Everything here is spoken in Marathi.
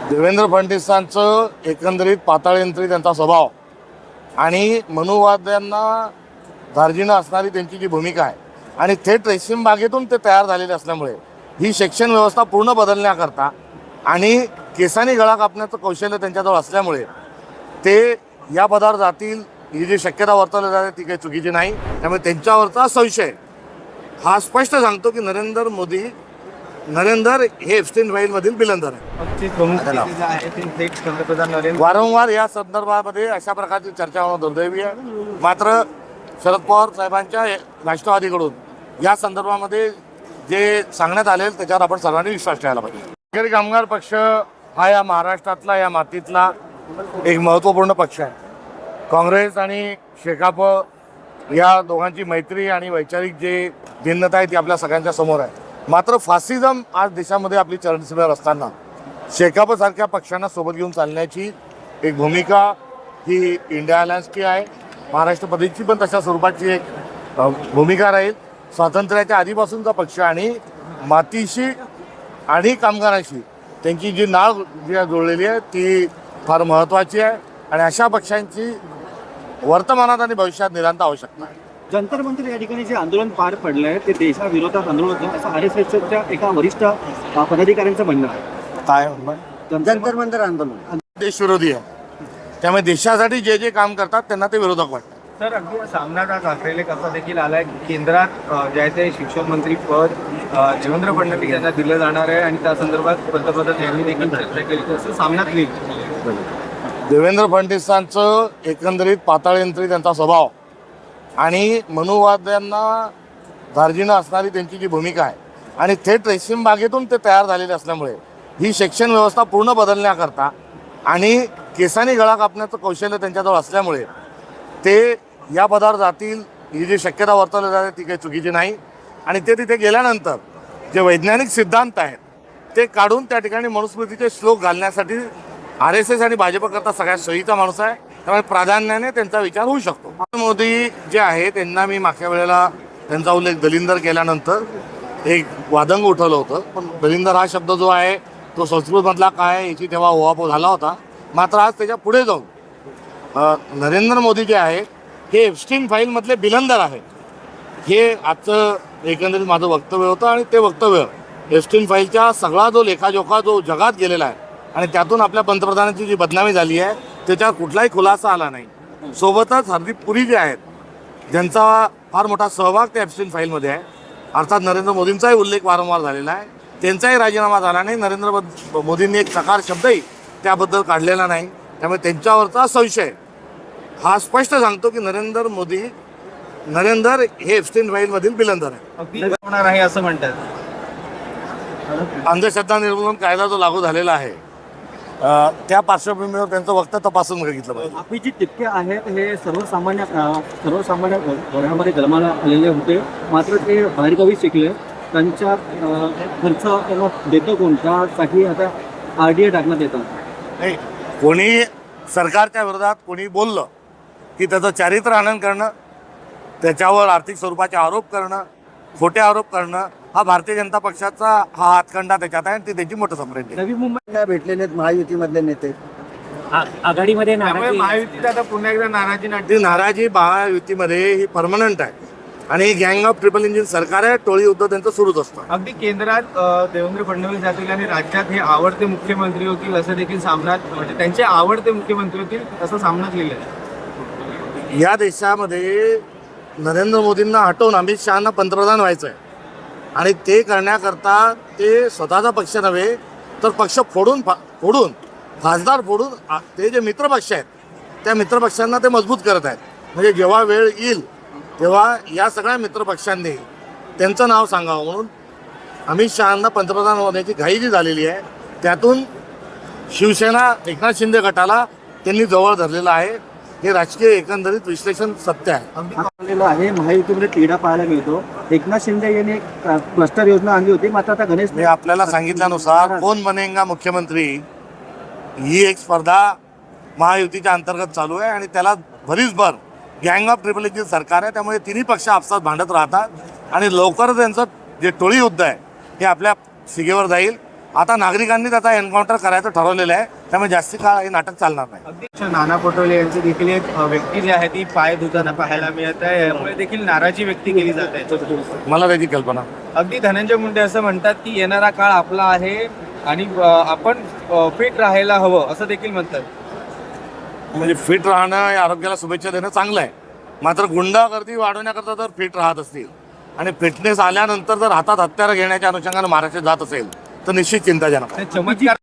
देवेंद्र फडणवीसांचं एकंदरीत पाताळयंत्री त्यांचा स्वभाव आणि मनुवाद्यांना धार्जिनं असणारी त्यांची जी भूमिका आहे आणि थेट रेशीम बागेतून ते तयार झालेले असल्यामुळे ही शिक्षण व्यवस्था पूर्ण बदलण्याकरता आणि केसानी गळा कापण्याचं कौशल्य त्यांच्याजवळ असल्यामुळे ते या पदावर जातील ही जी शक्यता वर्तवली जाते ती काही चुकीची नाही. त्यामुळे त्यांच्यावरचा संशय हा स्पष्ट सांगतो की नरेंद्र हे एप्स्टीन फाईलमधील बिलंदर आहे. वारंवार या संदर्भामध्ये अशा प्रकारची चर्चा होणं दुर्दैवी आहे. मात्र शरद पवार साहेबांच्या राष्ट्रवादीकडून या संदर्भामध्ये जे सांगण्यात आले त्याच्यावर आपण सर्वांनी विश्वास ठेवायला पाहिजे. शेतकरी कामगार पक्ष हा या महाराष्ट्रातला या मातीतला एक महत्त्वपूर्ण पक्ष आहे. काँग्रेस आणि शेकाप या दोघांची मैत्री आणि वैचारिक जे भिन्नता आहे ती आपल्या सगळ्यांच्या समोर आहे. मात्र फासिझम आज देशामध्ये आपली चरणसीमेवर असताना शेकापसारख्या पक्षांना सोबत घेऊन चालण्याची एक भूमिका ही इंडिया अलायन्सची आहे. महाराष्ट्र प्रदेशची पण तशा स्वरूपाची एक भूमिका राहील. स्वातंत्र्याच्या आधीपासूनचा पक्ष आणि मातीशी आणि कामगारांशी त्यांची जी नाळ जी जोडलेली आहे ती फार महत्त्वाची आहे आणि अशा पक्षांची वर्तमानात आणि भविष्यात निरंतर आवश्यकता आहे. जंतर मंतर या ठिकाणी जे आंदोलन पार पडलं आहे ते देशाविरोधात आंदोलन होतं असं RSSच्या एका वरिष्ठ पदाधिकाऱ्यांचं म्हणणं आहे. काय जंतर मंतर आंदोलन देशविरोधी आहे. त्यामुळे देशासाठी जे जे काम करतात त्यांना ते विरोधक वाटतात. सर, अगदी सामन्यात आज आक्रलेख असा देखील आलाय केंद्रात ज्याचे शिक्षण मंत्री पद देवेंद्र फडणवीस यांना दिलं जाणार आहे आणि त्या संदर्भात पंतप्रधान यांनी देखील चर्चा केली असं सामन्यात लिहिलं. देवेंद्र फडणवीसांचं एकंदरीत पाताळयंत्री त्यांचा स्वभाव आणि मनुवाद्यांना धार्जिनं असणारी त्यांची जी भूमिका आहे आणि थेट रेशीम बागेतून ते तयार झालेले असल्यामुळे ही शिक्षण व्यवस्था पूर्ण बदलण्याकरता आणि केसानी गळा कापण्याचं कौशल्य त्यांच्याजवळ असल्यामुळे ते या पदावर जातील ही जी शक्यता वर्तवली जाते ती काही चुकीची नाही. आणि ते तिथे गेल्यानंतर जे वैज्ञानिक सिद्धांत आहेत ते काढून त्या ठिकाणी मनुस्मृतीचे श्लोक घालण्यासाठी RSS आणि भाजपकरता सगळ्यात सोयीचा माणूस आहे. त्यामुळे प्राधान्याने त्यांचा विचार होऊ शकतो. मोदी जे आहे त्यांना मी मागच्या वेळेला त्यांचा उल्लेख दलिंदर केल्यानंतर एक वादंग उठवलं होतं. पण दलिंदर हा शब्द जो आहे तो संस्कृतमधला काय याची तेव्हा उहापोह झाला होता. मात्र आज त्याच्या पुढे जाऊन नरेंद्र मोदी जे आहे हे एप्स्टीन फाईलमधले बिलंदर आहे हे आजचं एकंदरीत माझं वक्तव्य होतं. आणि ते वक्तव्य एप्स्टीन फाईलच्या सगळा जो लेखाजोखा जो जगात गेलेला आहे आणि त्यातून आपल्या पंतप्रधानांची जी बदनामी झाली आहे त्याच्यावर कुठलाही खुलासा आला नाही. सोबतच हरदीप पुरी जे आहेत ज्यांचा फार मोठा सहभाग त्या एप्स्टीन फाईलमध्ये आहे अर्थात नरेंद्र मोदींचाही उल्लेख वारंवार झालेला आहे. त्यांचाही राजीनामा झाला नाही. नरेंद्र मोदींनी एक सकार शब्दही त्याबद्दल काढलेला नाही. त्यामुळे त्यांच्यावरचा संशय हा स्पष्ट सांगतो की नरेंद्र हे एप्स्टीन फाईलमधील बिलंदर आहे. अगदी होणार आहे असं म्हणतात. अंधश्रद्धा निर्मूलन कायदा जो लागू झालेला आहे त्या पार्श्वभूमीवर त्यांचं वक्तव्य तपासून बघितलं पाहिजे. अभिजित टिपके आहेत हे सर्वसामान्य वर्गामध्ये जन्माला आलेले होते. मात्र ते बाहेरगावी शिकले. त्यांच्या खर्च त्यांना देतो कोण त्यासाठी आता RDA टाकण्यात येतं. नाही, कोणी सरकारच्या विरोधात कोणी बोललं की त्याचं चारित्र्य हनन करणं त्याच्यावर आर्थिक स्वरूपाचे आरोप करणं खोटे आरोप करणं हा भारतीय जनता पक्षाचा हा हातखंडा त्याच्यात आहे आणि ती त्याची मोठं संप्रेम आहे. नवी मुंबईला भेटलेले आहेत महायुतीमधले नेते आघाडीमध्ये त्यामुळे महायुतीत आता पुन्हा एकदा नाराजी ती नाराजी महायुतीमध्ये ही परमनंट आहे आणि गँग ऑफ ट्रिपल इंजिन सरकार आहे. टोळी युद्ध त्यांचं सुरूच असतं. अगदी केंद्रात देवेंद्र फडणवीस जातील आणि राज्यात हे आवडते मुख्यमंत्री होतील असं देखील सामन्यात म्हणजे त्यांचे आवडते मुख्यमंत्री होतील असं सामन्यात लिहिलं. या देशामध्ये नरेंद्र मोदींना हटवून अमित शहाना पंतप्रधान व्हायचं आहे आणि ते करण्याकरता ते स्वतःचा पक्ष नव्हे तर पक्ष फोडून खासदार फोडून ते जे मित्रपक्ष आहेत त्या मित्रपक्षांना ते मजबूत करत आहेत. म्हणजे जेव्हा वेळ येईल तेव्हा या सगळ्या मित्रपक्षांनी त्यांचं नाव सांगावं म्हणून अमित शहांना पंतप्रधान होण्याची घाई जी झालेली आहे त्यातून शिवसेना एकनाथ शिंदे गटाला त्यांनी जवळ धरलेलं आहे. हे राजकीय एकंदरीत विश्लेषण सत्य आहे. आहे. महायुतीमध्ये तिढा पाहायला मिळतो. एकनाथ शिंदे यांनी एक क्लस्टर योजना आणली होती. मात्र आता गणेश मी आपल्याला सांगितल्यानुसार कोण बनेगा मुख्यमंत्री ही एक स्पर्धा महायुतीच्या अंतर्गत चालू आहे आणि त्याला भरीसभर गँग ऑफ ट्रिपल इंजिन सरकार आहे. त्यामुळे तिन्ही पक्ष आपसात भांडत राहतात आणि लवकरच त्यांचं जे टोळी युद्ध आहे हे आपल्या शिगेवर जाईल आता नागरिकांनी त्याचा एन्काउंटर करायचं ठरवलेलं आहे, त्यामुळे जास्ती काळ हे नाटक चालणार नाही. अगदी नाना पटोले यांची देखील एक व्यक्ती जी आहे ती पाय धुताना पाहायला मिळत आहे. यामुळे देखील नाराजी व्यक्त केली जात आहे. मला त्याची कल्पना. अगदी धनंजय मुंडे असं म्हणतात की येणारा काळ आपला आहे आणि आपण फिट राहायला हवं असं देखील म्हणतात. म्हणजे फिट राहणं या आरोग्याला शुभेच्छा देणं चांगलं आहे, मात्र गुंडागर्दी वाढवण्याकरता जर फिट राहत असतील आणि फिटनेस आल्यानंतर जर हातात हत्यारं घेण्याच्या अनुषंगानं महाराष्ट्र जात असेल तर निश्चित चिंताजनक आहे. चमत्कार